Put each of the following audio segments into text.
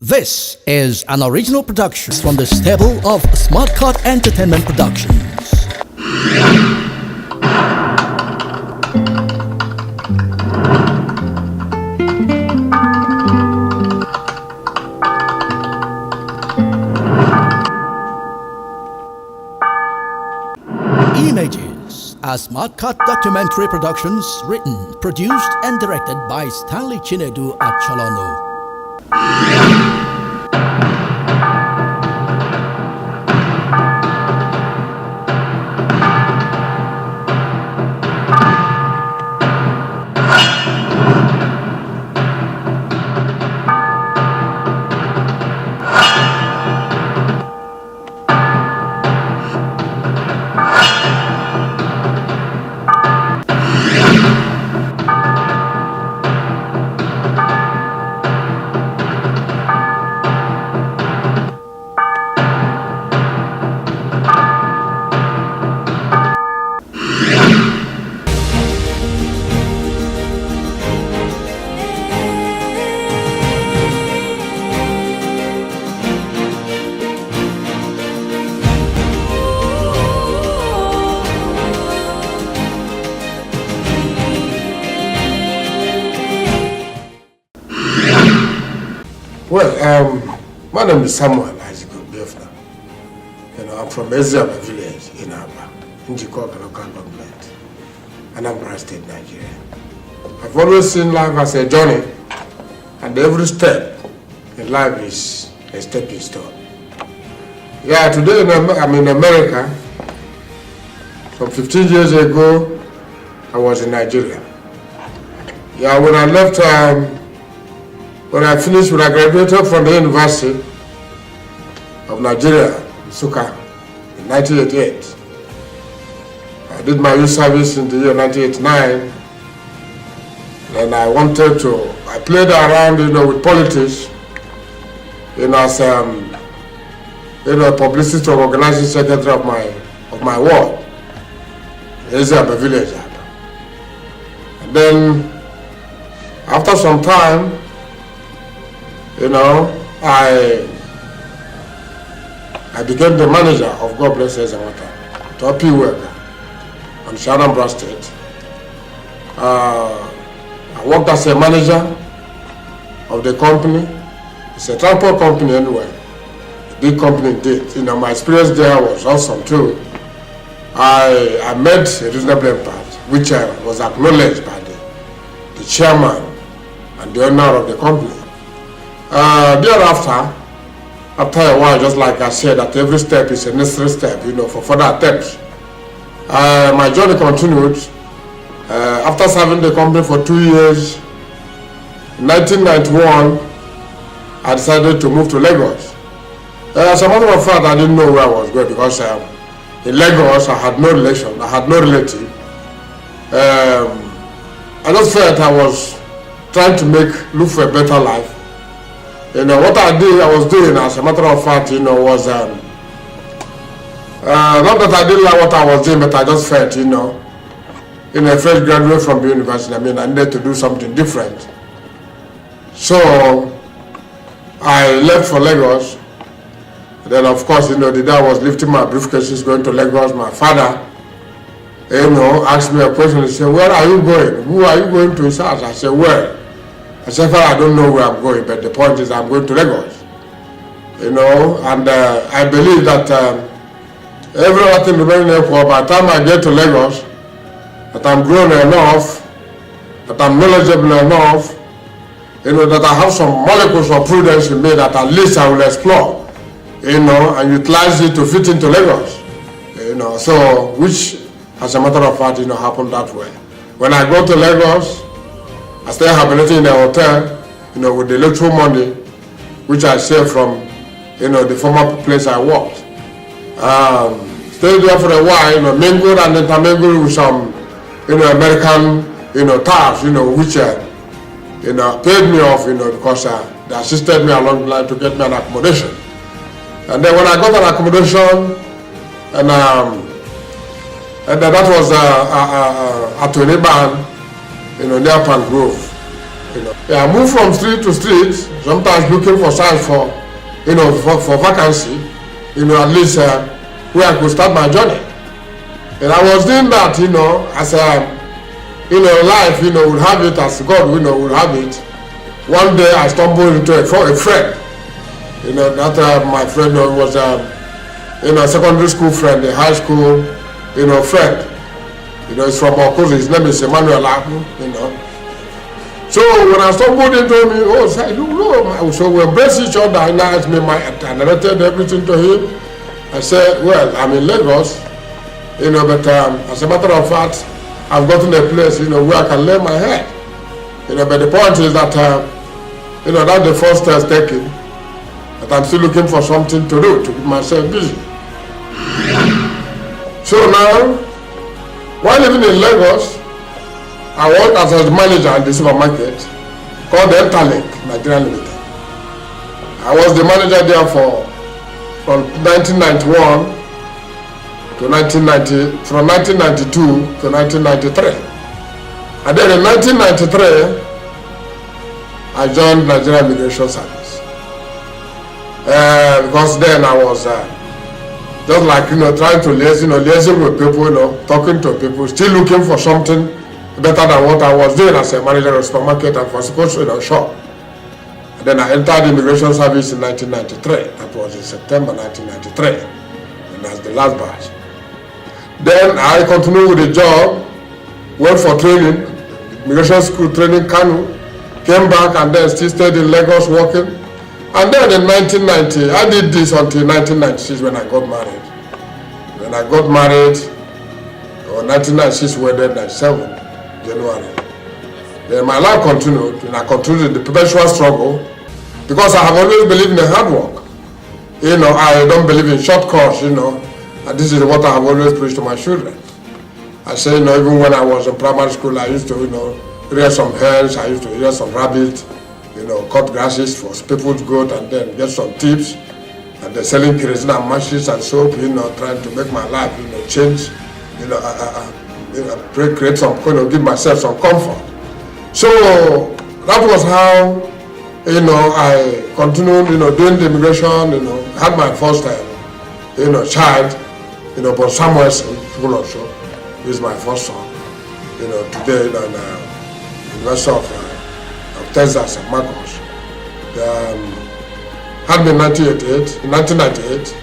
This is an original production from the stable of Smutkut Entertainment Productions. Images, a Smutkut documentary productions written, produced and directed by Stanley Chinedu Acholono. Well, my name is Obiefuna'S. I'm from Ezra village in Aba, in Jikoka local government, Anambra State, Nigeria. I've always seen life as a journey, and every step in life is a stepping stone. Yeah, today I'm in America. Some 15 years ago, I was in Nigeria. Yeah, when I left, when I graduated from the University of Nigeria, Nsukka, in 1988. I did my youth service in the year 1989. And I played around, with politics, as publicity or organizing secretary of my ward, Ezra village. And then, after some time, I became the manager of God Bless Ezewata, top worker on Anambra State. I worked as a manager of the company. It's a transport company anyway. A big company indeed. My experience there was awesome too. I made a reasonable impact, which was acknowledged by the chairman and the owner of the company. Thereafter, after a while, just like I said, that every step is a necessary step, for further attempts. My journey continued. After serving the company for 2 years, in 1991, I decided to move to Lagos. As a matter of fact, I didn't know where I was going because in Lagos, I had no relation, I had no relative. I just felt I was trying to look for a better life. What I was doing, as a matter of fact, was not that I didn't like what I was doing, but I just felt, a fresh graduate from the university, I needed to do something different. So I left for Lagos. Then, of course, the day I was lifting my briefcases going to Lagos, my father, asked me a question. He said, "Where are you going? Who are you going to his house?" I said, "Where?" I said, "I don't know where I'm going, but the point is I'm going to Lagos." And I believe that everything remains equal. By the time I get to Lagos, that I'm grown enough, that I'm knowledgeable enough, that I have some molecules of prudence in me that at least I will explore, and utilize it to fit into Lagos. So which, as a matter of fact, happened that way. When I go to Lagos, I stay hibernating in a hotel, with the little money which I saved from, the former place I worked. Stayed there for a while, mingled and intermingled with some, American, staff, which, paid me off, because they assisted me along the line to get me an accommodation. And then when I got an accommodation, and that was at Toniban, near Pan Grove. Yeah, I moved from street to street, sometimes looking for signs for, for vacancy, at least where I could start my journey. And I was doing that, as life, would have it, as God, would have it. One day I stumbled into a friend, that my friend was, a secondary school friend, a high school, friend. He's from Okozo, his name is Emmanuel Aku, So when I stumbled into him, so we embraced each other. I asked me, I narrated everything to him. I said, well, I'm in Lagos, but as a matter of fact, I've gotten a place, where I can lay my head. But the point is that, that's the first step taken. But I'm still looking for something to do to keep myself busy. So now, while living in Lagos, I worked as a manager in the supermarket called the Interlink Nigeria Limited. I was the manager there from 1991 to 1990, from 1992 to 1993. And then in 1993, I joined Nigeria Immigration Service. Because then I was just like, trying to liaison with people, talking to people, still looking for something better than what I was doing as a manager of a supermarket and for a shop. And then I entered the Immigration Service in 1993. That was in September 1993. And that's the last batch. Then I continued with the job, went for training, immigration school training, Kanu, came back and then still stayed in Lagos working. And then in 1990, I did this until 1996 when I got married. When I got married, or 1996 wedded, 97 January. Then my life continued, and I continued the perpetual struggle because I have always believed in hard work. I don't believe in shortcuts, and this is what I have always preached to my children. I say, even when I was in primary school, I used to, rear some hens, I used to rear some rabbits, cut grasses for people's goat and then get some tips, and then selling kerosene and matches and soap, trying to make my life, change, create some, give myself some comfort. So that was how, I continued, doing the immigration, had my first child, but Samuel school also is my first son, today in the University of Texas and Marcos. Had me in 1998.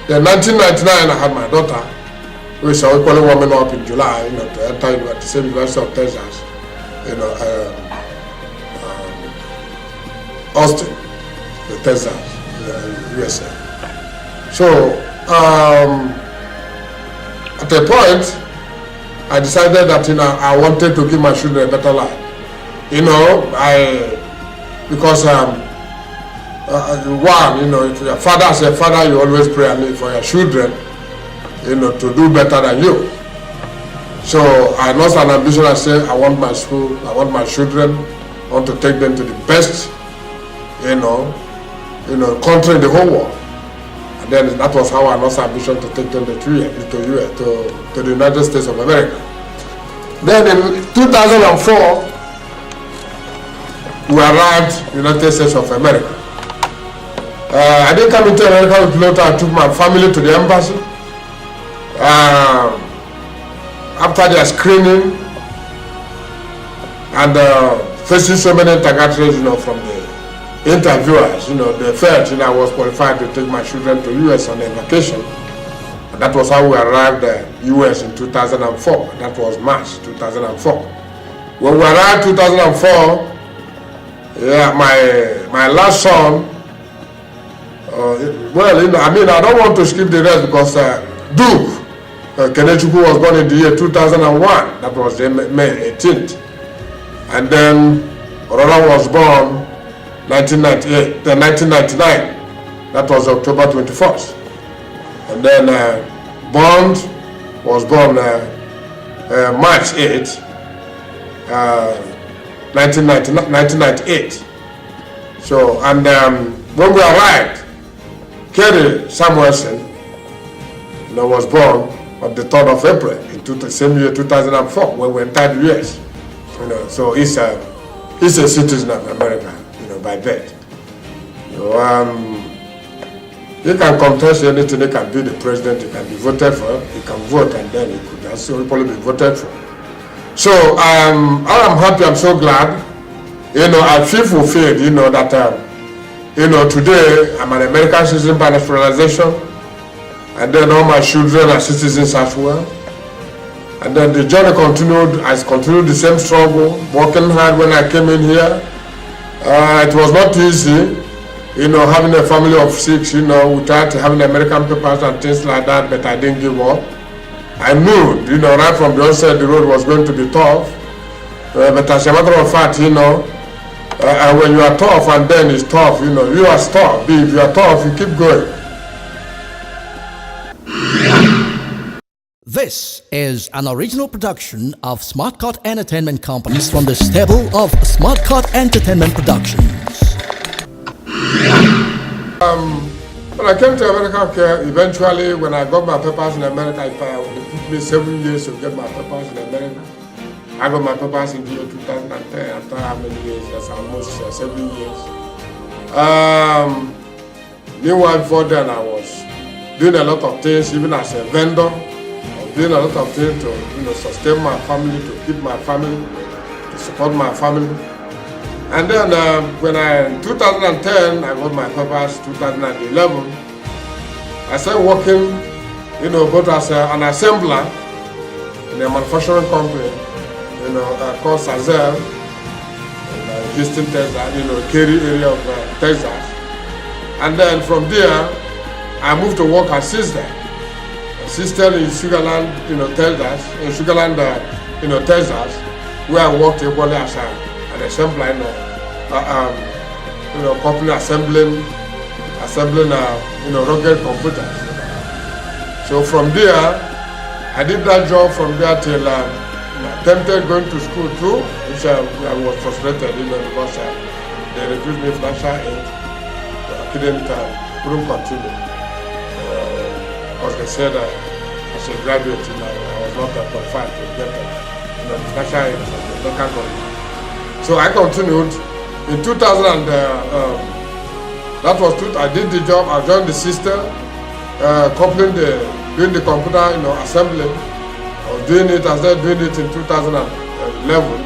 Then 1999 I had my daughter, who is equally warming up in July, to enter at the same University of Texas, Austin, Texas, USA. So at a point, I decided that I wanted to give my children a better life. Because if your father as a father, you always pray and for your children, to do better than you. So I lost an ambition. I said, I want my school, I want my children, I want to take them to the best, country in the whole world. And then that was how I lost ambition to take them to the United States of America. Then in 2004, we arrived in the United States of America. I didn't come into America with Lota. I took my family to the embassy. After their screening and facing so many interrogatories, from the interviewers, they felt I was qualified to take my children to US on a vacation. And that was how we arrived US in 2004. That was March 2004. When we arrived 2004, my last son, I don't want to skip the rest because Duke Kenechukwu was born in the year 2001. That was May 18th. And then Orola was born 1999. That was October 21st. And then Bond was born March 8th, 1998. So, and when we arrived, Kerry Samuelson, was born on the 3rd of April in the same year 2004 when we entered the US. So he's he's a citizen of America, by birth. He can contest anything, he can be the president, he can be voted for, he can vote, and then he could also probably be voted for. So I'm happy, I'm so glad. I feel fulfilled, that today I'm an American citizen by naturalization, and then all my children are citizens as well. And then the journey continued. I continued the same struggle, working hard when I came in here. It was not easy, having a family of 6, without having American papers and things like that, but I didn't give up. I knew, right from the onset, the road was going to be tough. But as a matter of fact, when you are tough and then it's tough, you are tough. If you are tough, you keep going. This is an original production of Smutkut Entertainment Companies from the stable of Smutkut Entertainment Productions. When I came to America, eventually when I got my papers in America, it took me 7 years to get my papers in America. I got my papers in the year 2010, after how many years? That's almost 7 years. Meanwhile, before then, I was doing a lot of things, even as a vendor. Doing a lot of things to sustain my family, to keep my family, to support my family. And then in 2010, I got my papers, 2011, I started working, both as an assembler in a manufacturing company, called Sazel, in Houston, Texas, Cary area of Texas. And then from there, I moved to work as sister. Sister in Sugarland, Texas, Texas, where I worked equally as an assembler, company assembling, rugged computers. So from there, I did that job from there till I attempted going to school too, which I was frustrated, because they refused me financial aid. I couldn't continue. Because they said as a graduate, I was not qualified to get financial aid from the local government. So I continued. In 2000, I did the job. I joined the system, doing the computer, assembly. I was doing it. I started doing it in 2011.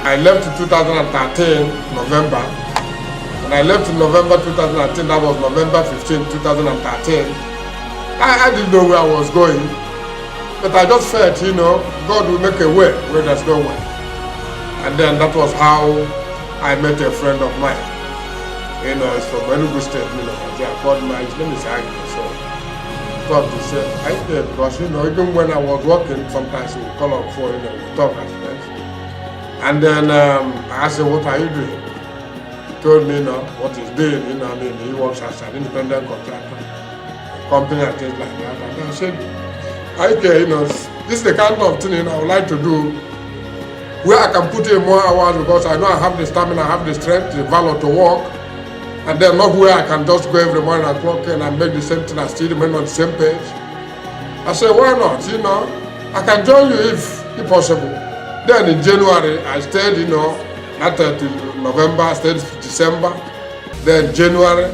I left in 2013, November. When I left in November 2013, that was November 15, 2013, I didn't know where I was going, but I just felt, God will make a way where there's no way. And then that was how I met a friend of mine. It's from Enugu State, I called his name is Ike. So I thought he said, Ike, because, even when I was working, sometimes he would call up for, we talk as friends. And then I asked him, what are you doing? Told me what he's doing, he works as an independent contractor, company and things like that. And I said, this is the kind of thing I would like to do where I can put in more hours, because I know I have the stamina, I have the strength, the valor to work, and then not where I can just go every morning and clock in and make the same thing and still remain on the same page. I said, why not? I can join you if possible. Then in January, I stayed, November, I stayed December, then January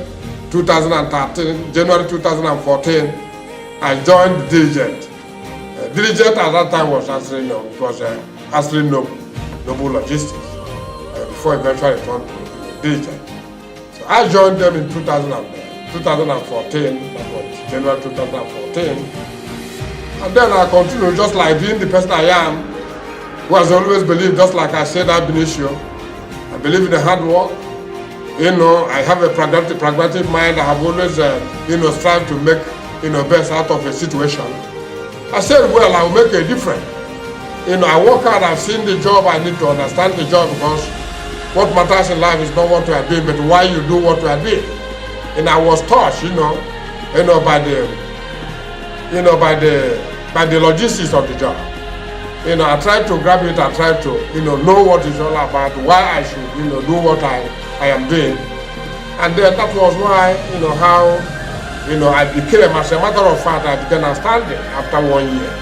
2013, January 2014, I joined Diligent. Diligent at that time was Ashley Noble Logistics, before eventually turned to Diligent. So I joined them in 2014, that was January 2014, and then I continued just like being the person I am, who has always believed, just like I said ab initio, I believe in the hard work. I have a pragmatic mind. I have always, strived to make, best out of a situation. I said, well, I will make a difference. I work hard. I've seen the job. I need to understand the job, because what matters in life is not what you are doing, but why you do what you are doing. And I was touched, by the logistics of the job. I tried to grab it. I tried to, know what it's all about, why I should, do what I am doing. And then that was why, how, I became, as a matter of fact, I became outstanding after 1 year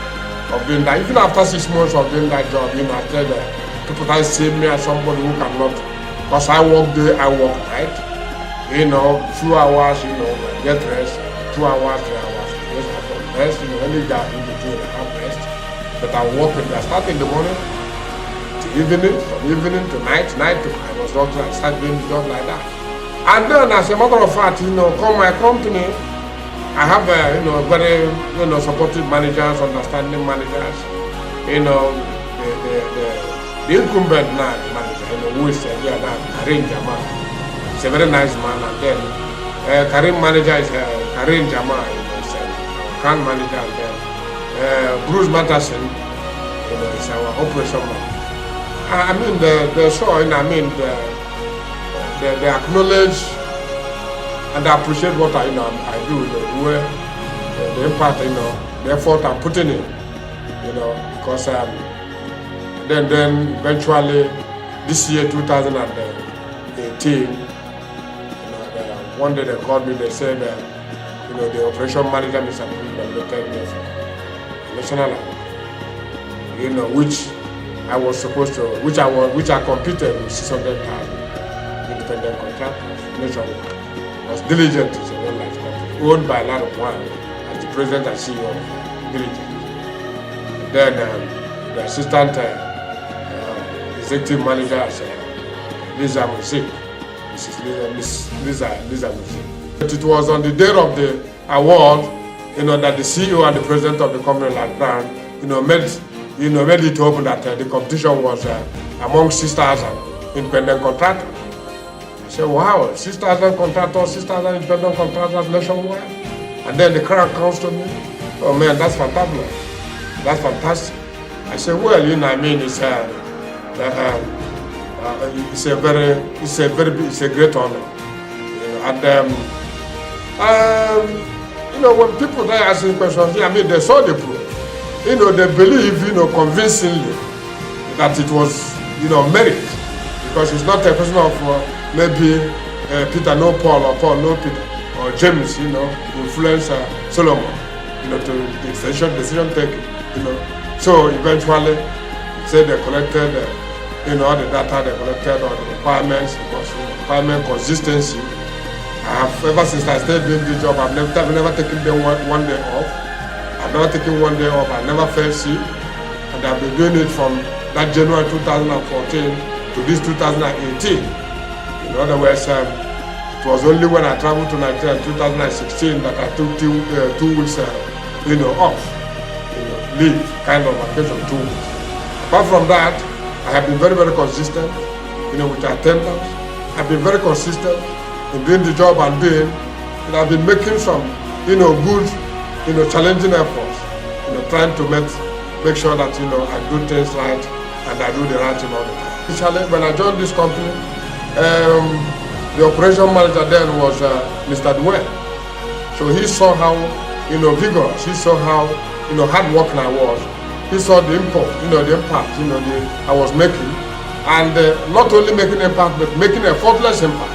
of doing that. Even after 6 months of doing that job, I said, People that see me as somebody who cannot, because I work day, I work night. You know, 2 hours, you know, get rest, 2 hours, 3 hours, rest, you know, any gap in between, I have rest. But I work, I start in the morning to evening, from evening to night to, I was doctor, I start doing the job like that. And then, as a matter of fact, you know, come my company, I have, you know, very, you know, supportive managers, understanding managers. You know, the incumbent now manager, you know, who is there now, Karim Jama. He's a very nice man. And then Karim manager is Karim Jama, you know, he's a grand manager. And then Bruce Matterson, you know, is our operation man. I mean, the show, you know, I mean, they acknowledge and I appreciate what I do, the impact, you know, the effort I'm putting in, you know, because then eventually this year 2018, you know, one day they called me, they said, you know, the operation manager is nominated national award, you know, which I was supposed to, which I competed with 600,000 independent contractors nationwide. I was Diligent is a well-life company, owned by a lot of one, as the president and CEO of Diligent. And then the assistant executive manager is Lisa Music, Miss Lisa Music. But it was on the day of the award, you know, that the CEO and the president of the company, like Brown, you know, made it open that the competition was among 6,000 independent contractors. I said, wow, 6,000 contractors, 6,000 independent contractors nationwide. And then the crowd comes to me, oh man, that's fantastic. That's fantastic. I said, well, you know, I mean, it's a great honor. You know, and you know, when people are asking questions, I mean, they saw the proof. You know, they believe, you know, convincingly that it was, you know, merit, because it's not a question of maybe Peter no Paul or Paul no Peter or James, you know, influence Solomon, you know, to the decision taking, you know. So eventually, say they collected, you know, all the data, they collected all the requirements, because requirement consistency. I have, ever since I started doing this job, I've never taken one day off. I've never taken one day off. I never fell sick, and I've been doing it from that January 2014 to this 2018. In other words, it was only when I traveled to Nigeria in 2016 that I took 2 weeks, you know, off, you know, leave, kind of vacation, 2 weeks. Apart from that, I have been very, very consistent, you know, with attendance. I've been very consistent in doing the job I'm doing, and I've been making some, you know, good, you know, challenging efforts, you know, trying to make sure that, you know, I do things right and I do the right thing all the time. Initially, when I joined this company, the operation manager then was Mr. Dwayne. So he saw how, you know, vigorous, he saw how, you know, hard working I was. He saw the impact, you know, you know, I was making. And not only making impact, but making a faultless impact.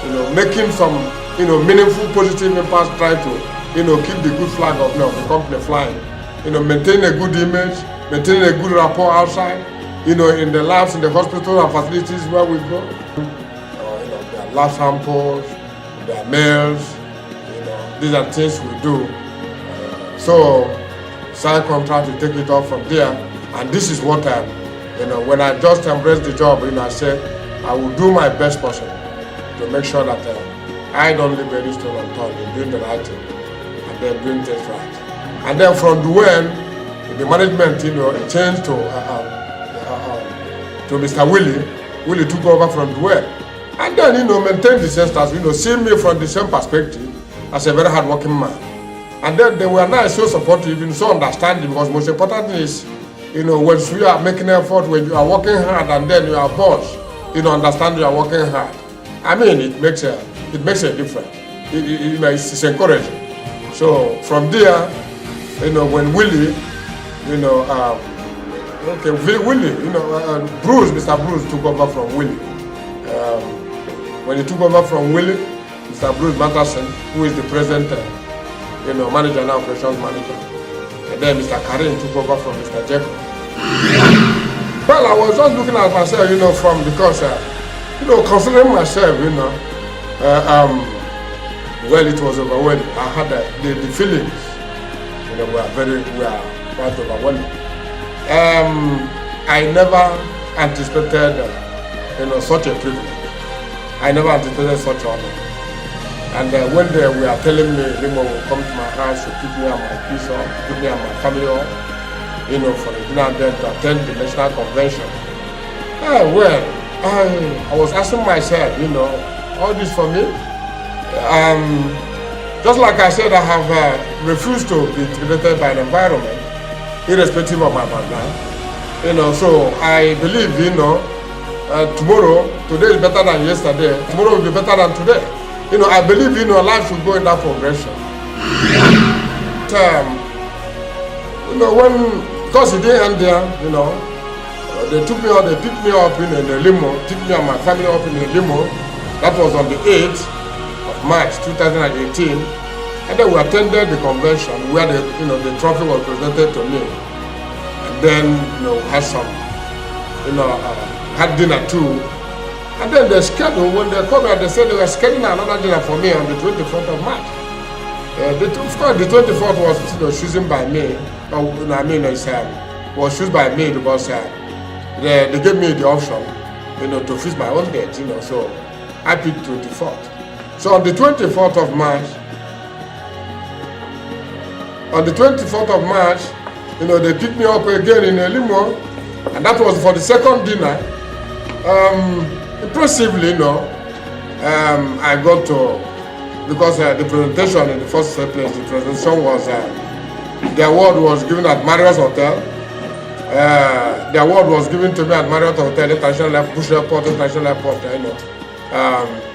You know, making some, you know, meaningful, positive impact, trying to, you know, keep the good flag of, you know, the company flying. You know, maintain a good image, maintain a good rapport outside, you know, in the labs, in the hospitals and facilities where we go. You know, there are lab samples, there are mails, you know, these are things we do. So, sign contract to take it off from there. And this is what you know, when I just embraced the job, you know, I said, I will do my best possible to make sure that I don't leave any stone unturned in doing the right thing and then doing things right. And then from the management, you know, it changed to Mr. Willie. Willie took over from Dwayne. And then, you know, maintained the same status, you know, seeing me from the same perspective as a very hardworking man. And then they were not so supportive, even so understanding, because most important is, you know, when you are making effort, when you are working hard and then you are boss, you know, understand you are working hard. I mean, it makes a difference. You know, it's encouraging. So from there, you know, when Willie, you know, Willie, you know, Mr. Bruce took over from Willie. When he took over from Willie, Mr. Bruce Matterson, who is the present, you know, manager now, operations manager. And then Mr. Karim took over from Mr. Jacob. Well, I was just looking at myself, from because, considering myself, well, it was overwhelming. I had the feelings, were quite overwhelming. I never anticipated, such a privilege. I never anticipated such honor. And when they were telling me, Limo will come to my house to pick me and my kids up, pick me and my family up, for the dinner and then to attend the national convention. Well, I was asking myself, all this for me. Just like I said, I have refused to be intimidated by the environment, irrespective of my background. So I believe, tomorrow, today is better than yesterday, tomorrow will be better than today. I believe, life should go in that progression. Because it didn't end there, they took me out, they picked me up in a limo, took me and my family up in a limo. That was on the 8th of March 2018. And then we attended the convention where the trophy was presented to me. And then, had some, had dinner too. And then they scheduled, when they come here, they said they were scheduling another dinner for me on the 24th of March. Of course, the 24th was chosen by me. Was chosen by me because they gave me the option, to fix my own date, so I picked 24th. So on the 24th of March, they picked me up again in a limo, and that was for the second dinner. Impressively, I got to, because the presentation in the first place, the presentation was, the award was given at Marriott's Hotel. The award was given to me at Marriott Hotel, International Bush Airport, International Airport,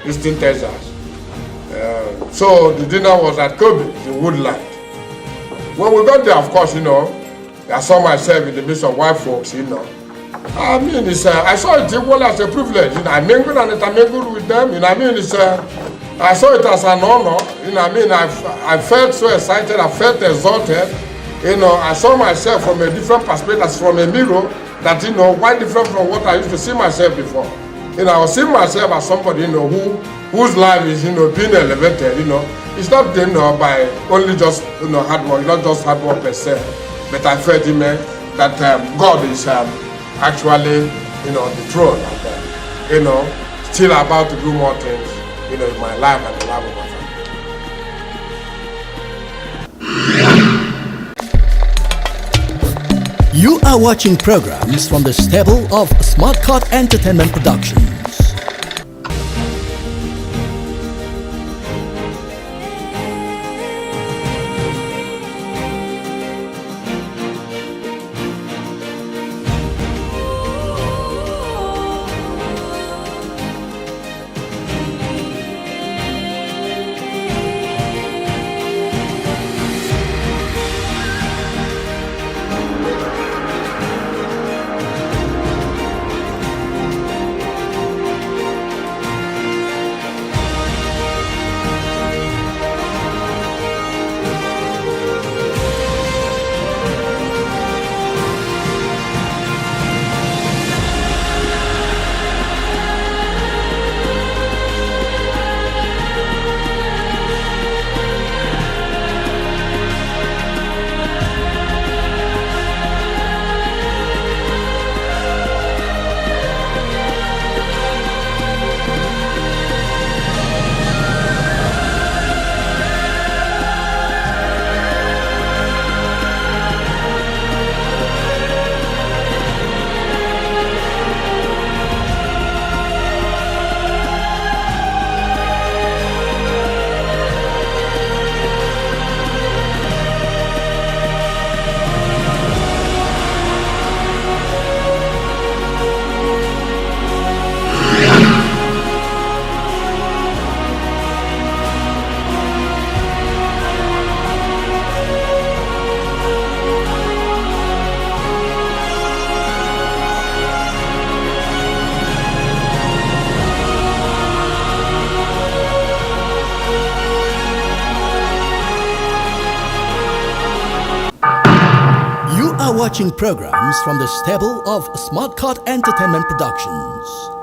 Eastern Texas. So the dinner was at Kobe, in Woodland. When we got there, of course, I saw myself in the midst of white folks, I mean, I saw it equally as a privilege. I mingled and intermingled with them. I saw it as an honor. I felt so excited. I felt exalted. I saw myself from a different perspective, as from a mirror. That quite different from what I used to see myself before. I was seeing myself as somebody whose life is being elevated. It's not by only just hard work, not just hard work per se, but I felt that God is actually, the throne, and still about to do more things, in my life and the life of my family. You are watching programs from the stable of Smutkut Entertainment Productions. watching programs from the stable of Smutkut Entertainment Productions.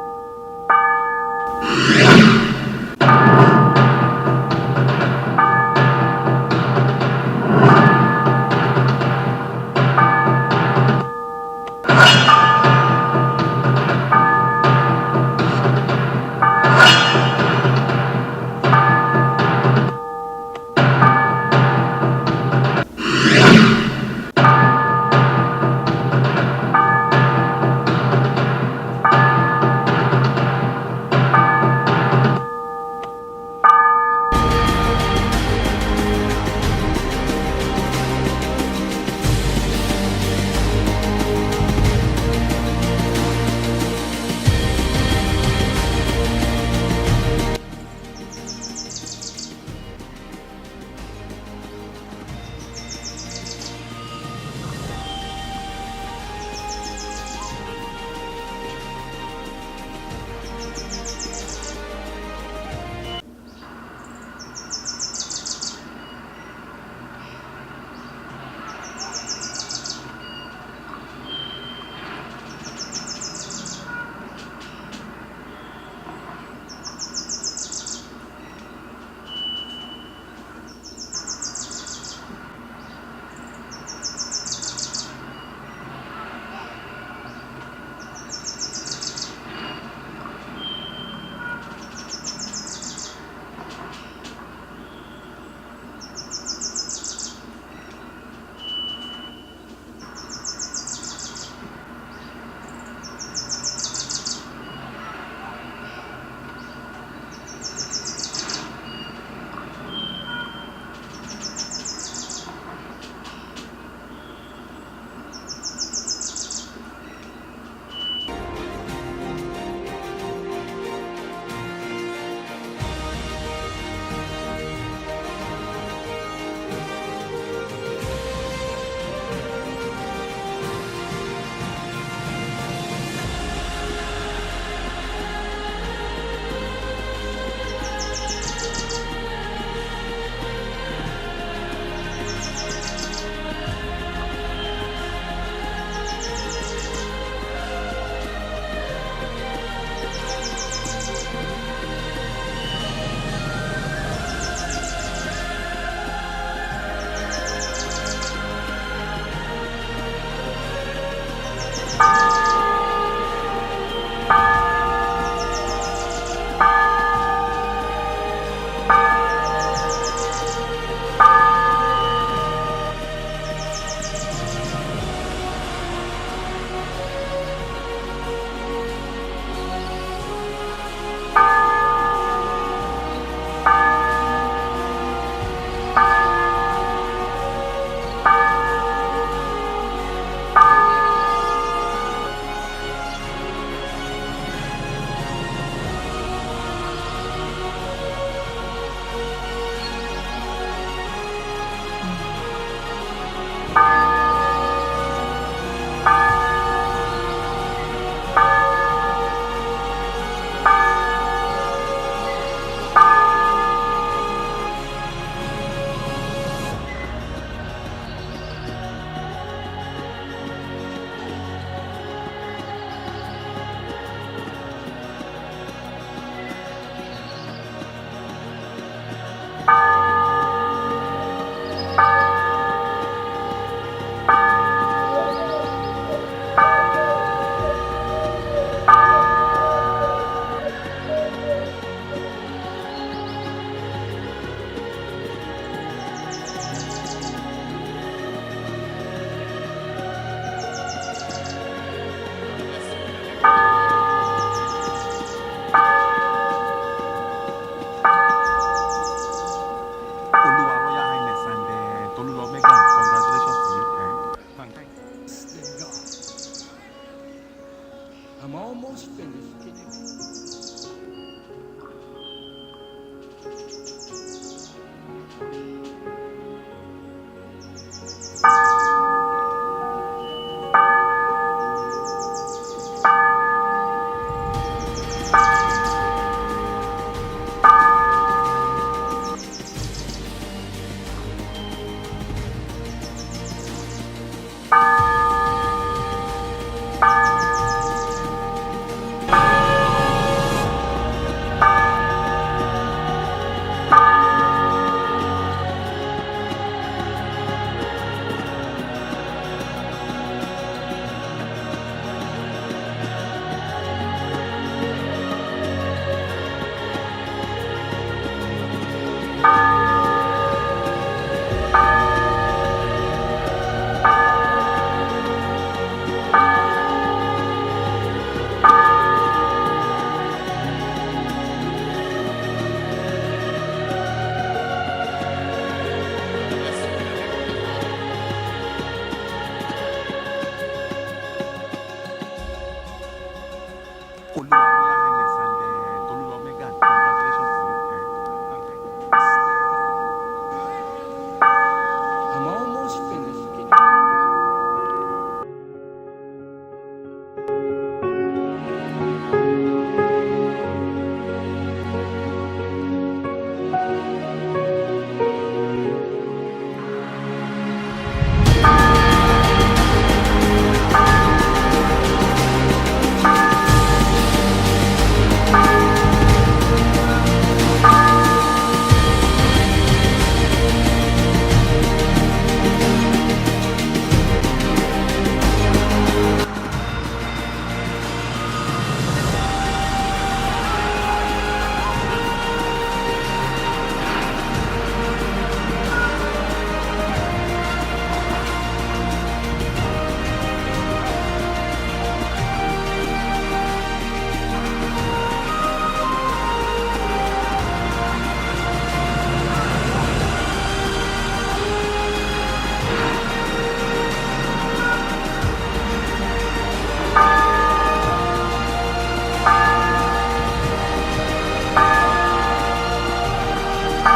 This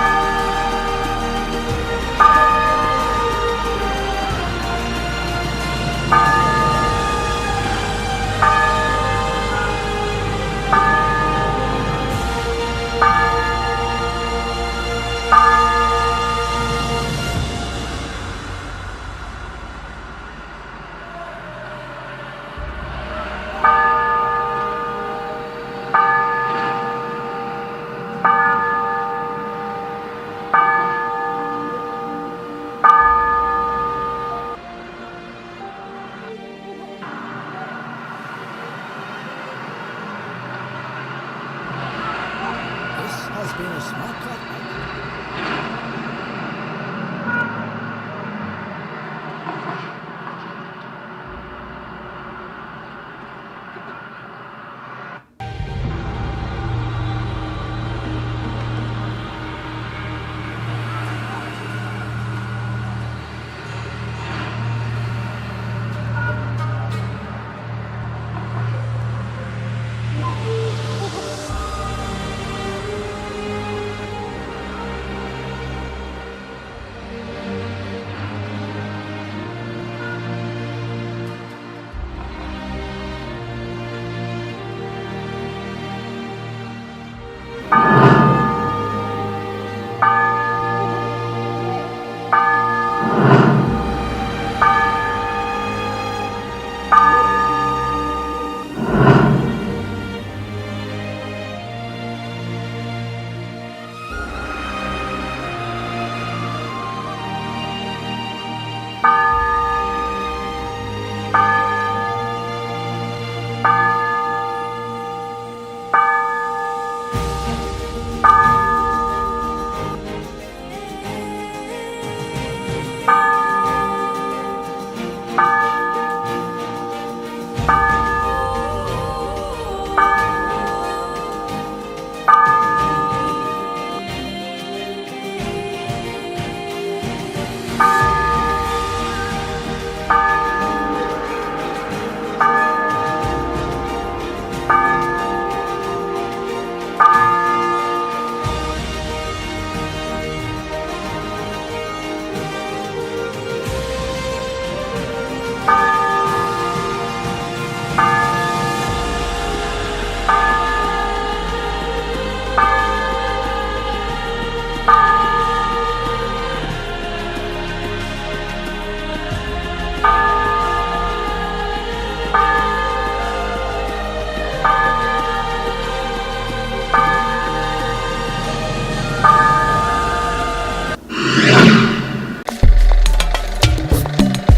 has been a Smutkut.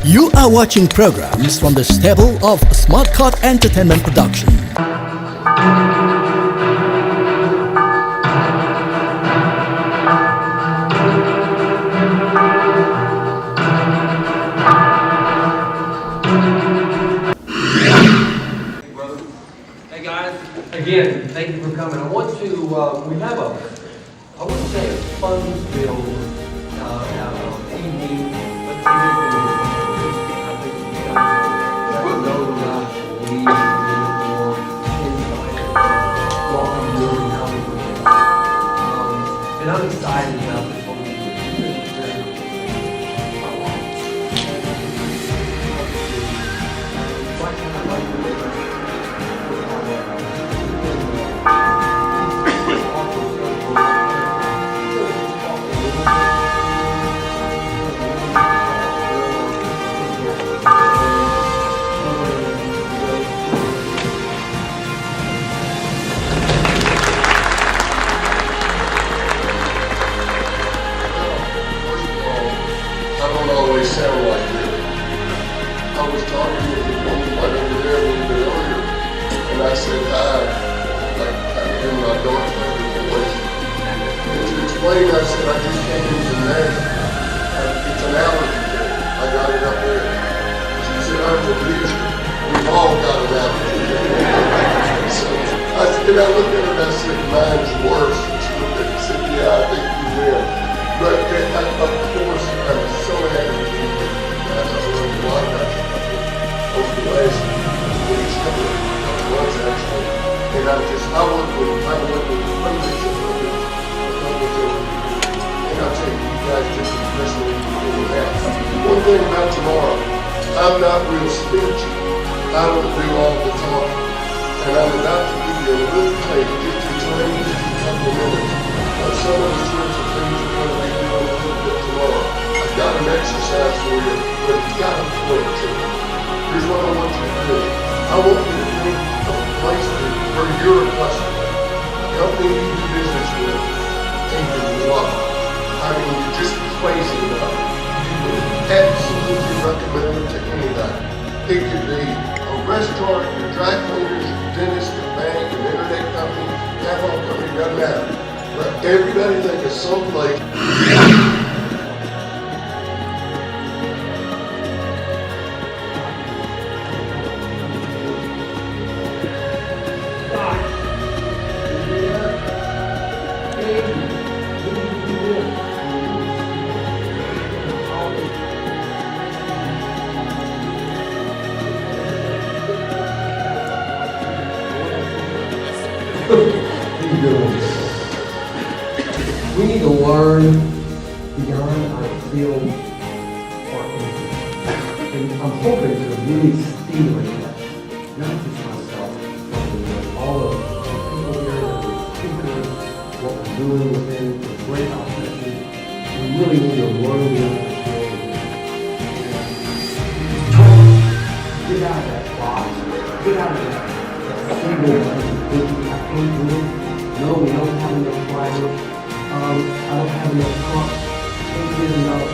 You are watching programs from the stable of Smutkut Entertainment Production. Hey guys, again, thank you for coming. I want to, we have I wouldn't say a fun-filled evening, but I think we got know the last week, more insight of what I'm doing, how we do it. And I'm excited about this whole thing. I don't always sound like this. I was talking with a woman right over there a little bit earlier, and I said hi, like kind of in my daughter's voice. And to explain, I said I just came in from there. It's an allergy there. I got it up there. She said, unbelievable. We've all got an allergy there. So I said, and I looked at her and I said, mine's worse. And she looked at me and said, yeah, I think you will. But of course, I'm so happy to be here. I was a lot of over the last weeks, couple of months actually. And I work with hundreds of thing about tomorrow, I'm not real speechy. I don't do all the talking. And I'm about to give you a little taste, just to train you just a couple of minutes, of some of the sorts of things we're going to be doing a little bit tomorrow. I've got an exercise for you, but it's got a point to it. Here's what I want you to do. I want you to think of a place where you're a customer, a company you do business with, and you love. I mean, you're just crazy about it. You would absolutely recommend it to anybody. It could be a restaurant, your dry cleaners, your dentist, your bank, your internet company, telephone company, doesn't matter. But everybody think of some place. We need to learn beyond our field or and I'm hoping to really stimulate that, not just myself, but all of the people here, the speakers, what we're doing within the breakout sessions. We really need to learn beyond our field. Get out of that box. Get out of that single thinking, I can't do it. No, we don't have enough drivers. I don't have enough trucks. Can't get enough.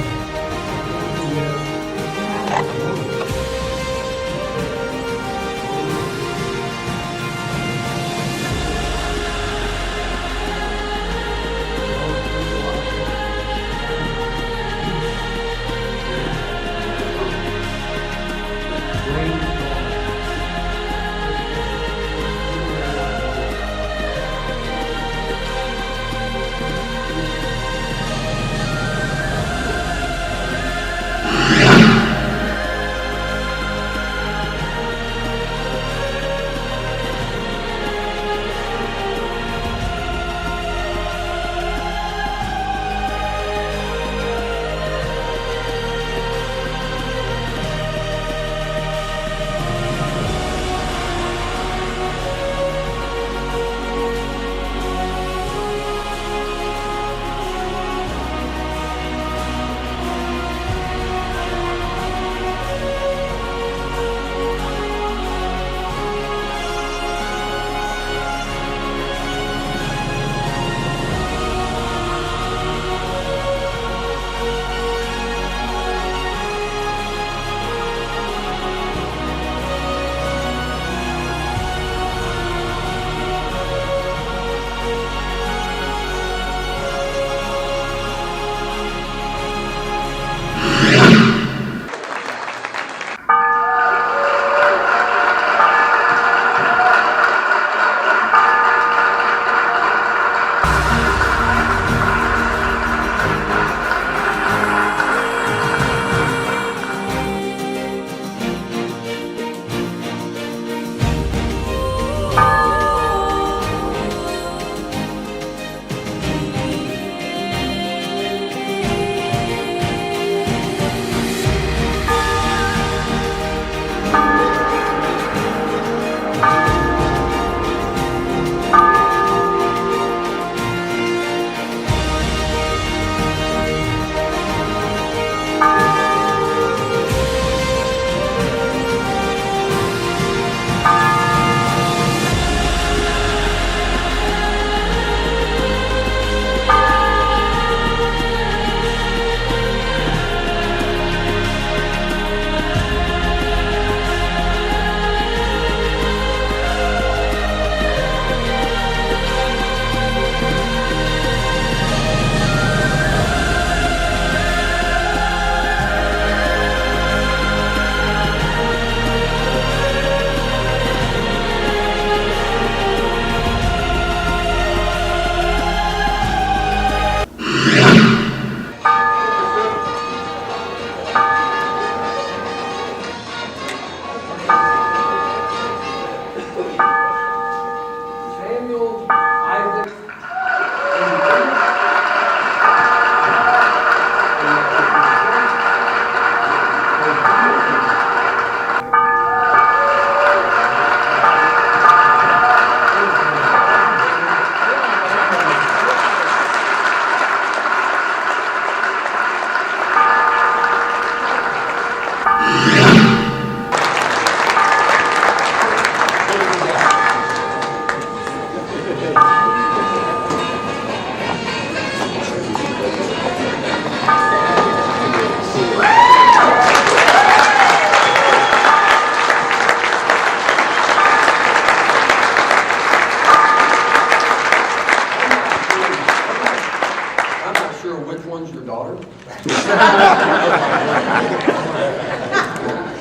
sure which one's your daughter.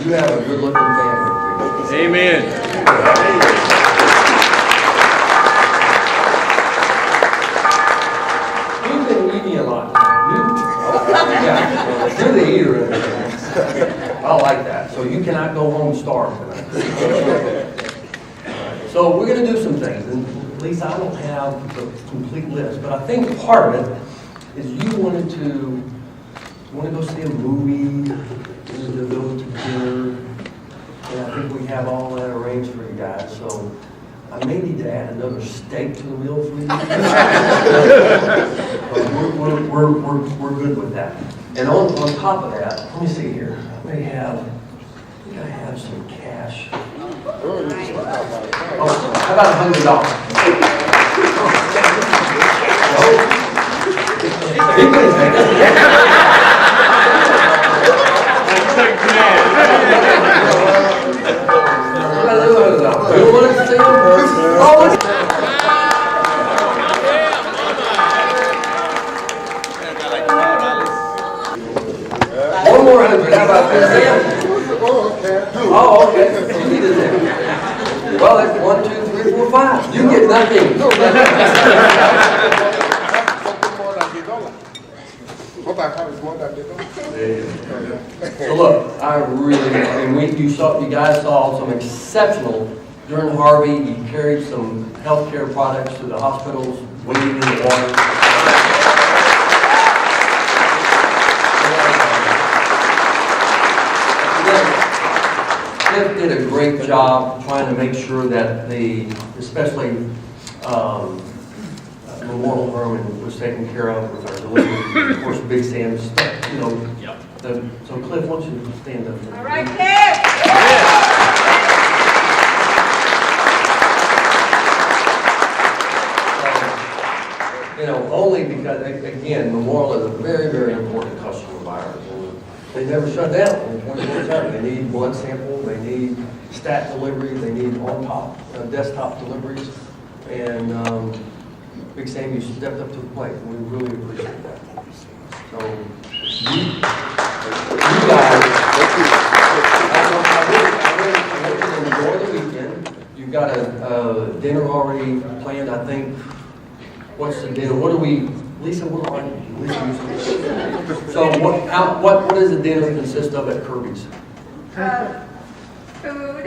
You have a good-looking family. Amen. You've been eating a lot. Yeah, you're the eater of the family. I like that. So you cannot go home starved tonight. So we're going to do some things, and at least I don't have the complete list, but I think part of it is you wanted to go see a movie, you wanted to go to dinner, and I think we have all that arranged for you guys. So I may need to add another steak to the meal for you. But we're good with that. And on top of that, let me see here. I have some cash. Oh, how about $100? You want to see him? One more $100. How about this? Oh, okay. You need it then. Well, that's 1, 2, 3, 4, 5. You get nothing. What I have is more than the dollar. So look, I mean, you guys saw some exceptional, during Harvey, you carried some healthcare products to the hospitals, waiting in the water. Cliff did a great job trying to make sure that especially Memorial Herman was taken care of with our delivery. Of course, Big Sam's, you know. Yep. So Cliff, why don't you stand up? All right, Cliff. You know, only because, again, Memorial is a very, very important customer of ours. And they never shut down in 24/7. They need blood sample, they need stat delivery, they need on-top, desktop deliveries. And Big Sam, you stepped up to the plate, and we really appreciate that. So, you guys, I want you to enjoy the weekend. You've got a dinner already planned, I think. What's the dinner? Lisa, what are you? Lisa, so what does the dinner consist of at Kirby's? Food.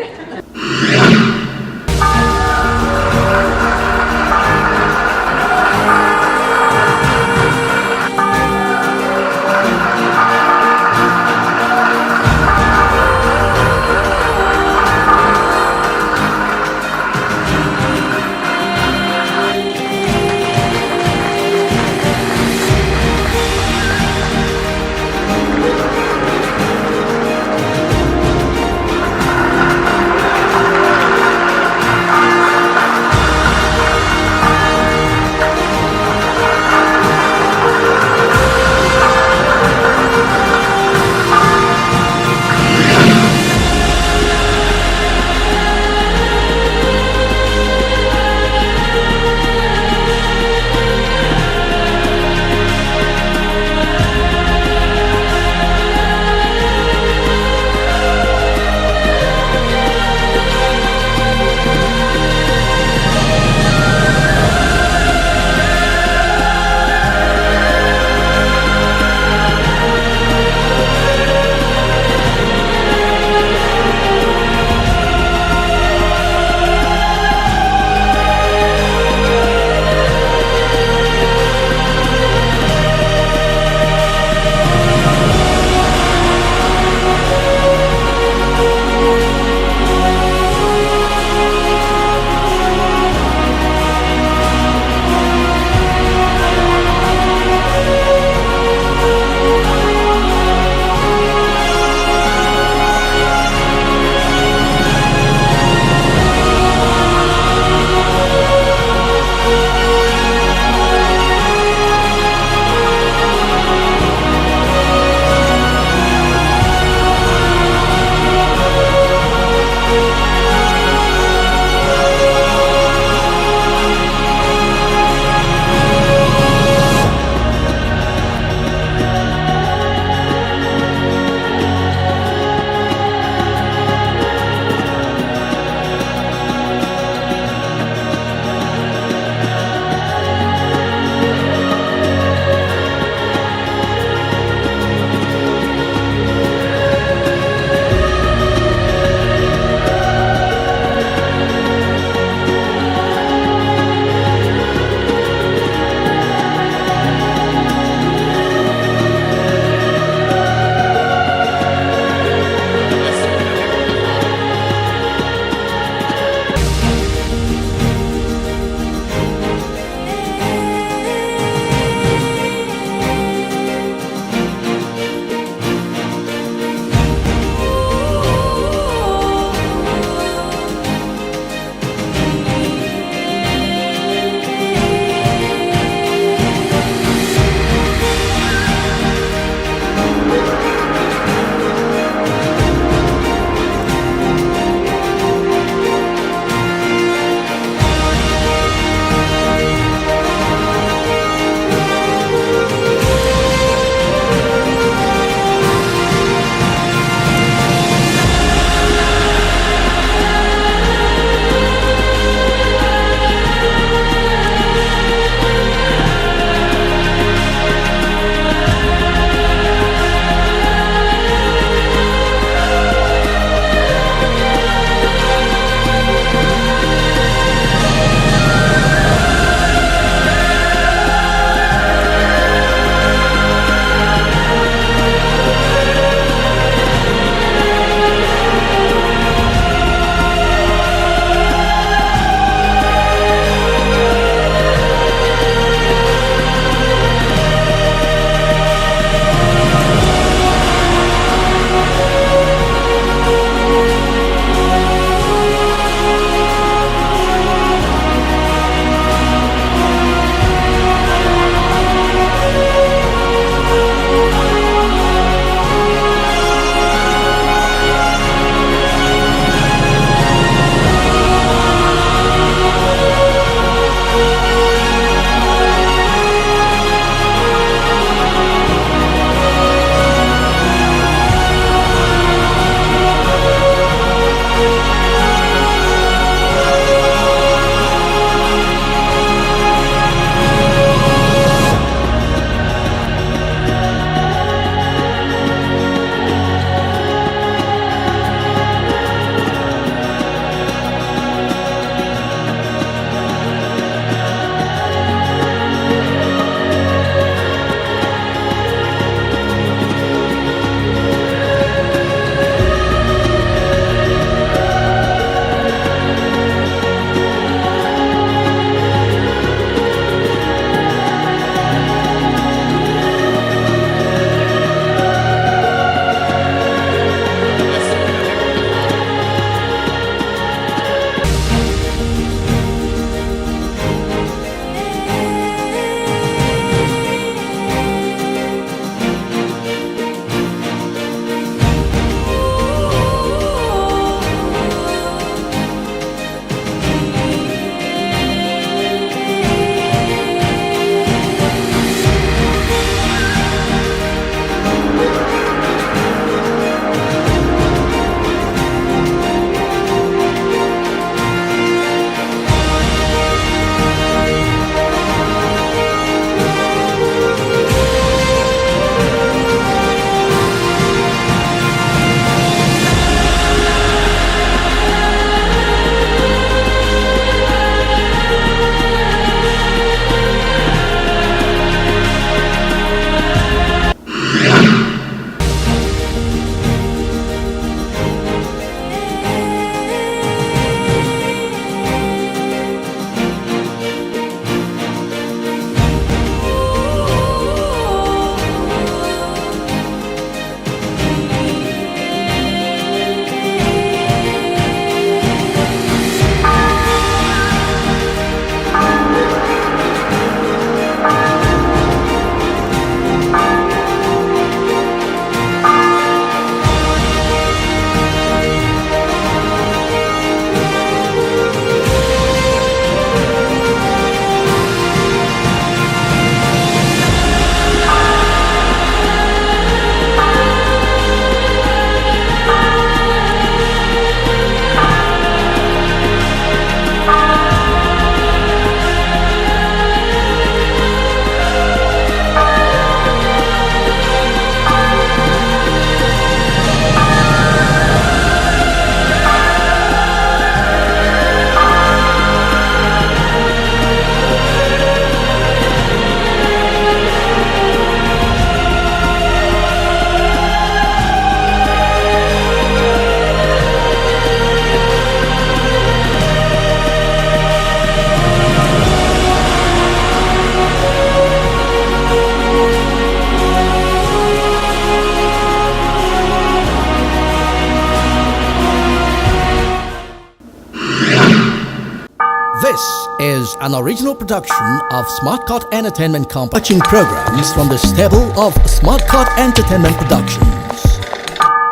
an original production of Smutkut Entertainment Company, watching programs from the stable of Smutkut Entertainment Productions.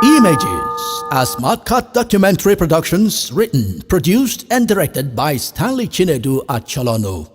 Images, a Smutkut documentary productions written, produced and directed by Stanley Chinedu at Chalono.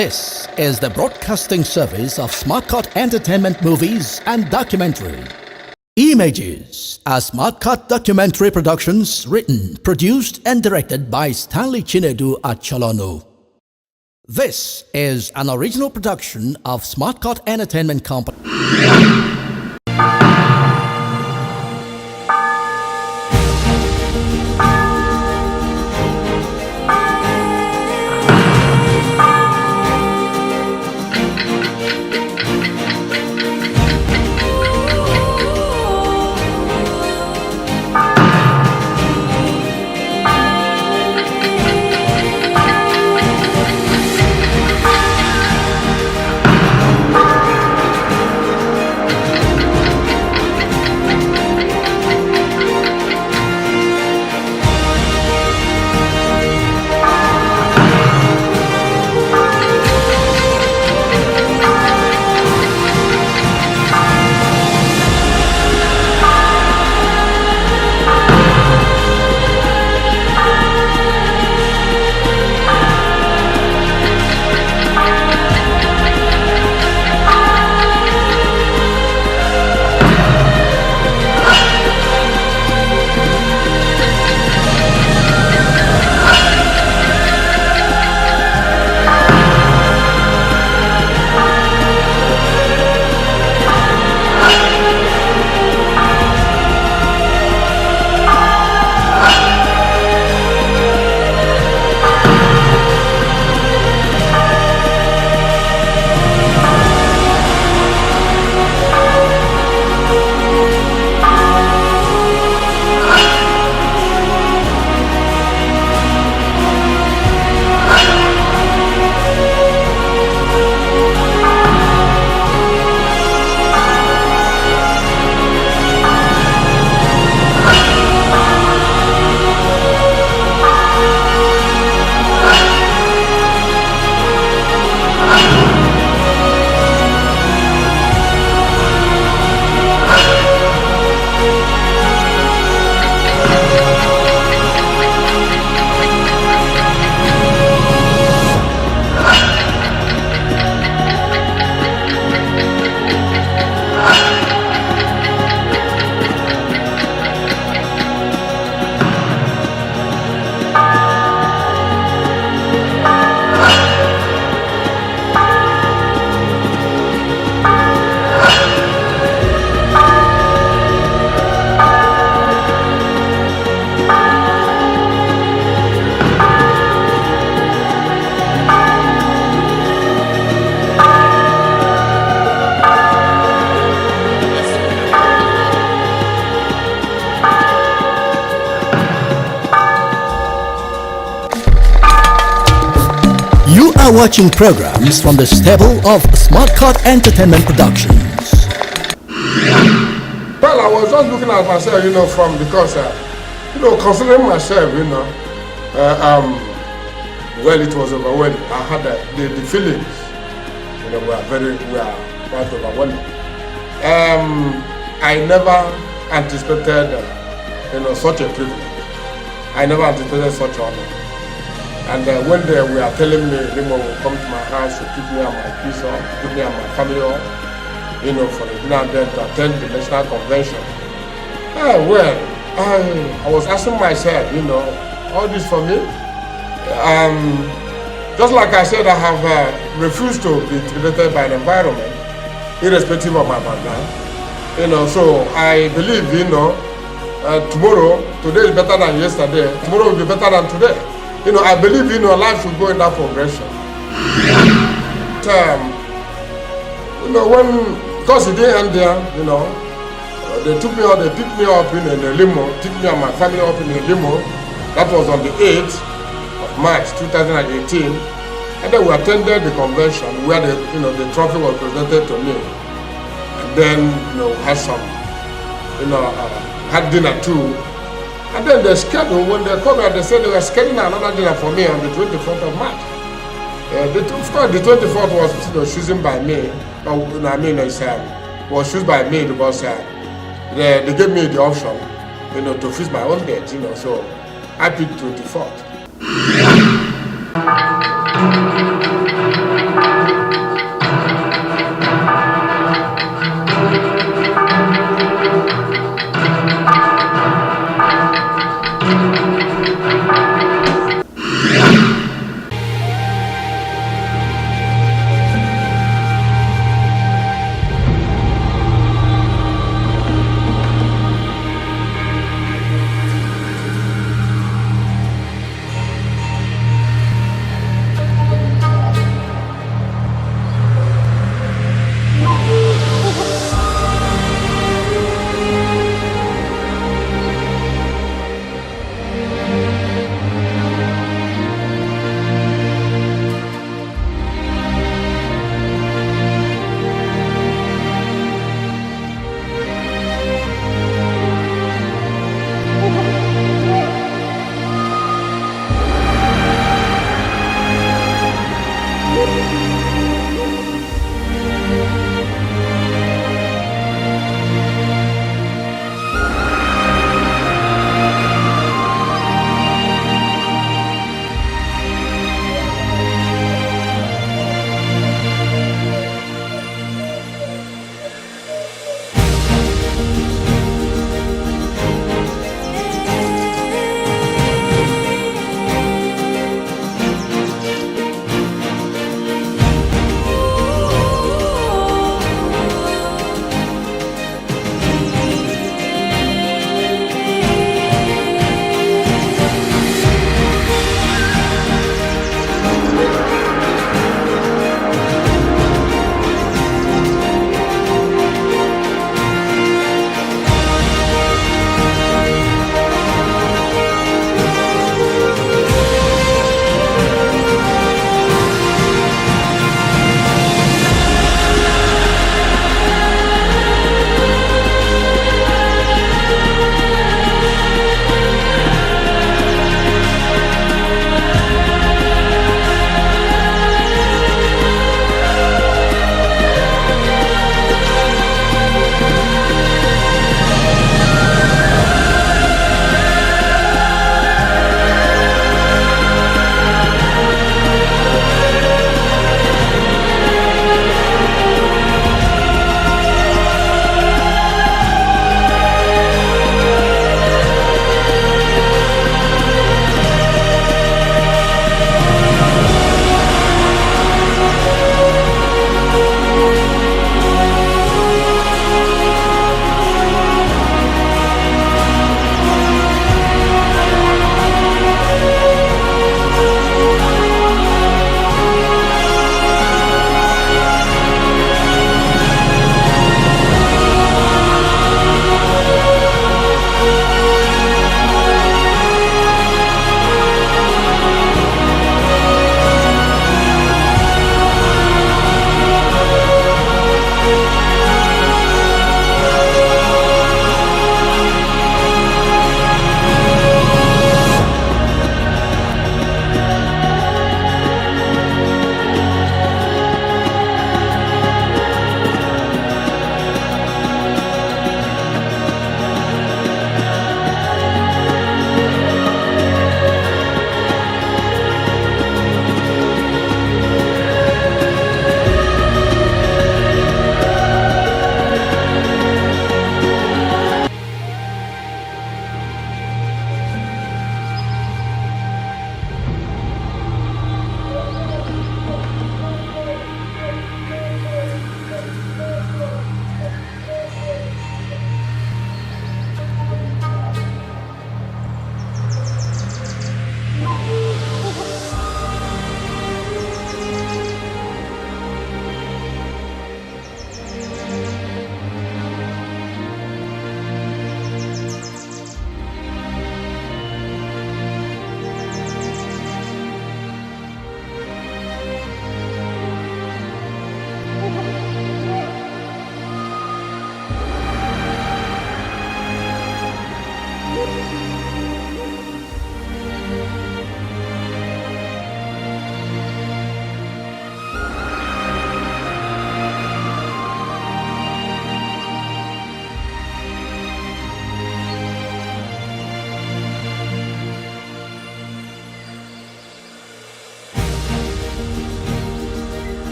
This is the broadcasting service of Smutkut Entertainment Movies and Documentary. Images, a Smutkut Documentary Productions written, produced and directed by Stanley Chinedu Achalonu. This is an original production of Smutkut Entertainment Company. You are watching programs from the stable of Smutkut Entertainment Productions. Well, I was just looking at myself, from because, considering myself, well, it was overwhelming. I had the feelings, were quite overwhelming. I never anticipated, such a privilege. I never anticipated such honor. And when they were telling me, Limo will come to my house to pick me and my kids up, pick me and my family up, for the dinner and then to attend the national convention. I was asking myself, all this for me. Just like I said, I have refused to be intimidated by an environment, irrespective of my background. So I believe, tomorrow, today is better than yesterday, tomorrow will be better than today. I believe, life should go in that progression. Because it didn't end there, they took me out, they picked me up in a limo, took me and my family up in a limo. That was on the 8th of March 2018. And then we attended the convention where the trophy was presented to me. And then, had some, had dinner too. And then they scheduled, when they come here, they said they were scheduling another dinner for me on the 24th of March. Of course, the 24th was chosen by me. Was chosen by me because they gave me the option, to fix my own date, so I picked 24th.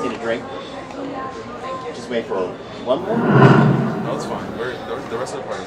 need a drink? Just wait for one more? No, it's fine. The rest of the party.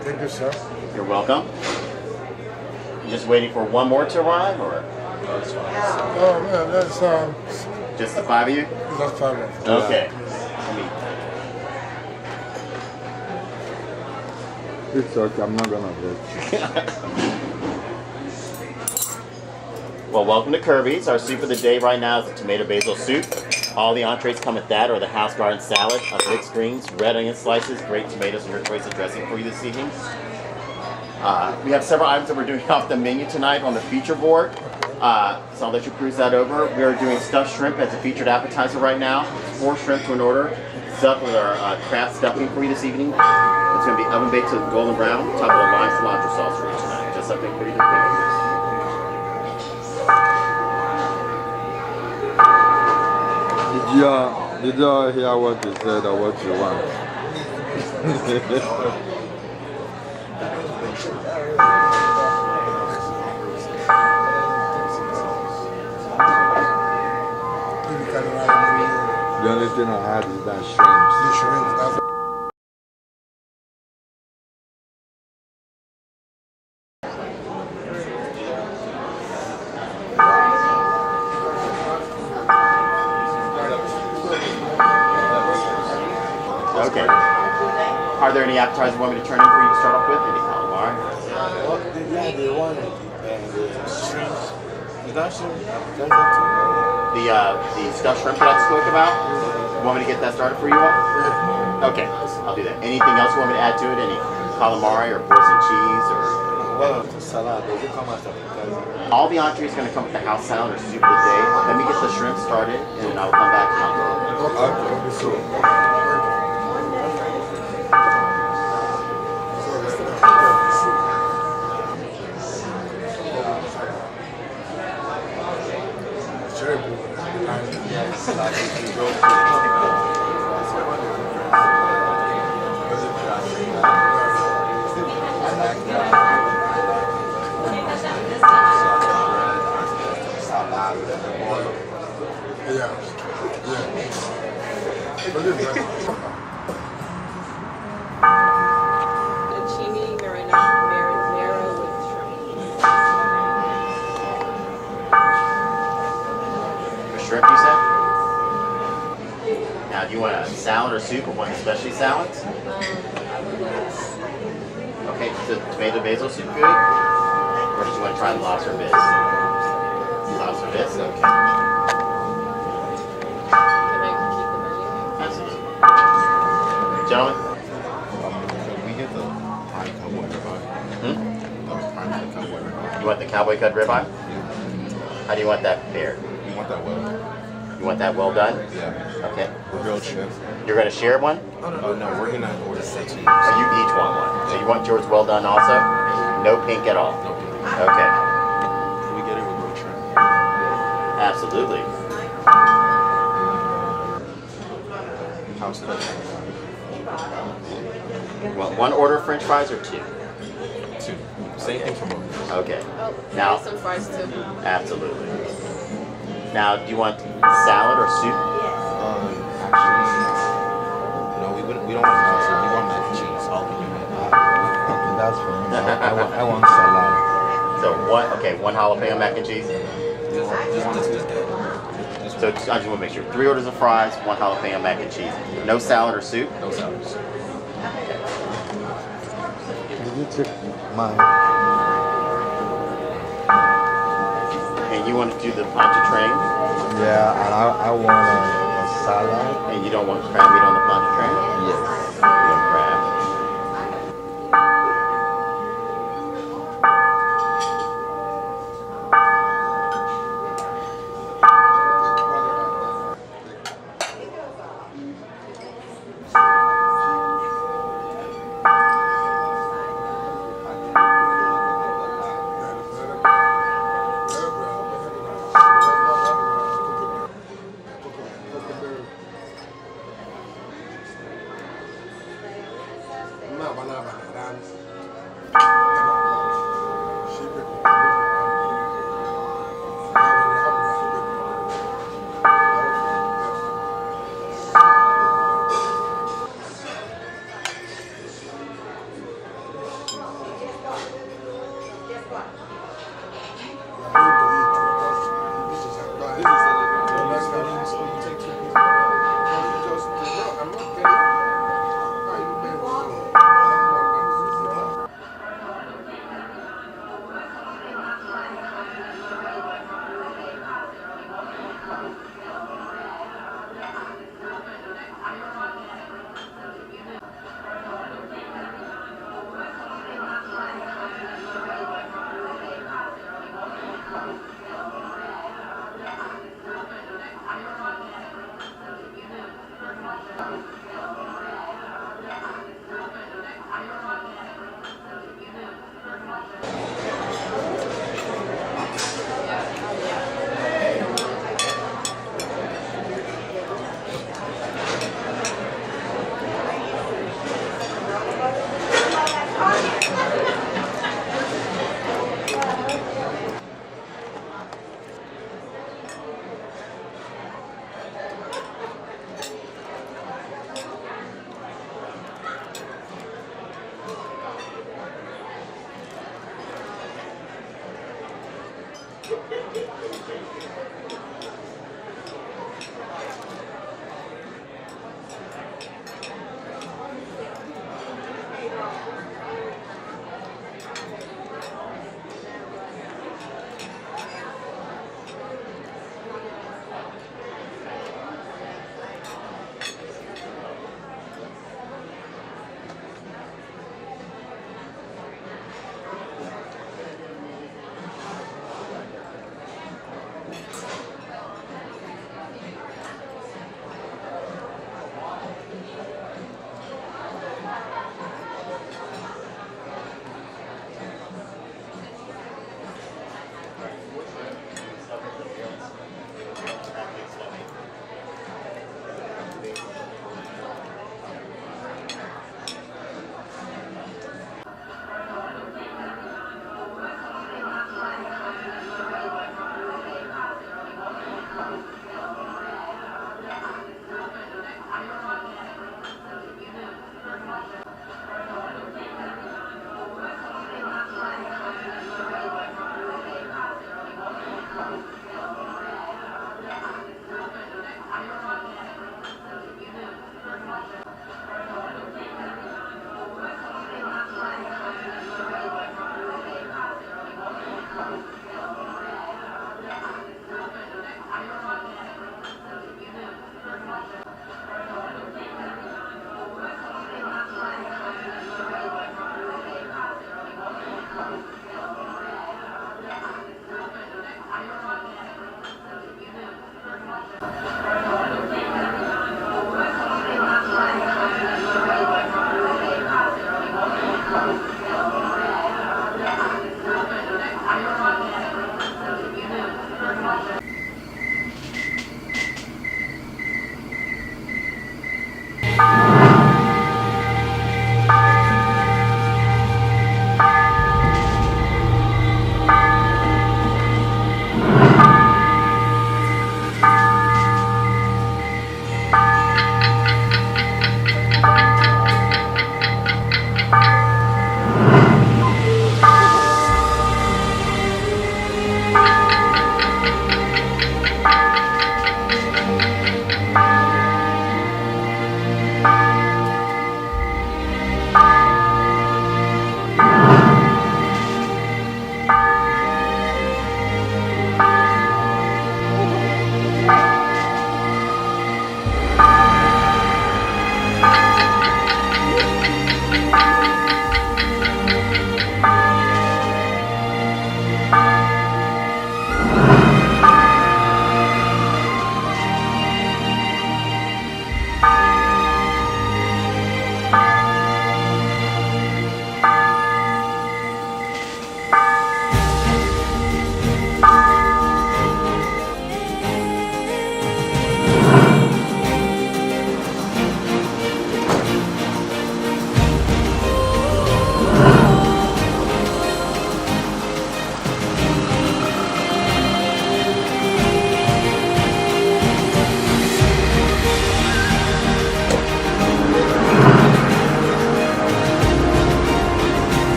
Thank you, sir. You're welcome. You just waiting for one more to arrive, or Oh, man, that's just the five of you? that's fine. Okay. It's okay, I'm not gonna vote. Well, welcome to Kirby's. Our soup of the day right now is the tomato basil soup. All the entrees come with that, or the house garden salad of mixed greens, red onion slices, great tomatoes, and your choice of dressing for you this evening. We have several items that we're doing off the menu tonight on the feature board. So I'll let you cruise that over. We are doing stuffed shrimp as a featured appetizer right now. It's 4 shrimp to an order. Stuffed with our craft stuffing for you this evening. It's going to be oven baked to golden brown, topped with a lime cilantro sauce for you tonight. Just something for you to pick. Did you hear what you said or what you want? The only thing I had is that shrimps. Okay. Are there any appetizers you want me to turn in for you to start off with? Any calamari? Yeah, they want the shrimp. Is that shrimp? The stuffed shrimp that I spoke about? You want me to get that started for you all? Okay, I'll do that. Anything else you want me to add to it? Any calamari or porcelain cheese or? Well, the salad, does it come as appetizer? All the entrees are going to come with the house salad or soup of the day. Let me get the shrimp started and then I'll come back and I'll go. Zucchini marinara with shrimp. The shrimp, you said? Now, do you want a salad or soup or one of the specialty salads? Okay, the tomato basil soup good? Or did you want to try the lobster bisque? Lobster bisque? Okay. Can I keep the menu? Absolutely. Gentlemen? Can we get the prime cowboy ribeye? Hmm? The prime cowboy ribeye. You want the cowboy cut ribeye? How do you want that prepared? You want that well? You want that well done? Yeah. Okay. Grilled shrimp. You're going to share one? Oh, no, we're gonna order set two. Or you each want one? So you want yours well done also? No pink at all? No. Okay. Absolutely. House cooked. You want one order of French fries or two? 2. Same thing for both. Okay. Oh, Now- now some fries too. Absolutely. Now, do you want salad or soup? Actually, no, we don't want pasta. We want mac and cheese. All we do. Okay, that's fine. I want salad. So one jalapeno mac and cheese. Just one is good. So I just want to make sure. 3 orders of fries, 1 jalapeno mac and cheese. No salad or soup? No salads. Did you take mine? And you want to do the pontchartrain? Yeah, and I want a salad. And you don't want crab meat on the pontchartrain? Yes. You want crab.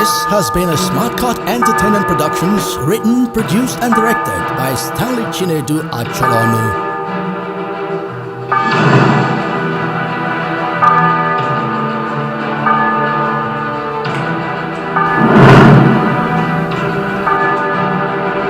This has been a Smutkut Entertainment Productions written, produced and directed by Stanley Chinedu Acholonu.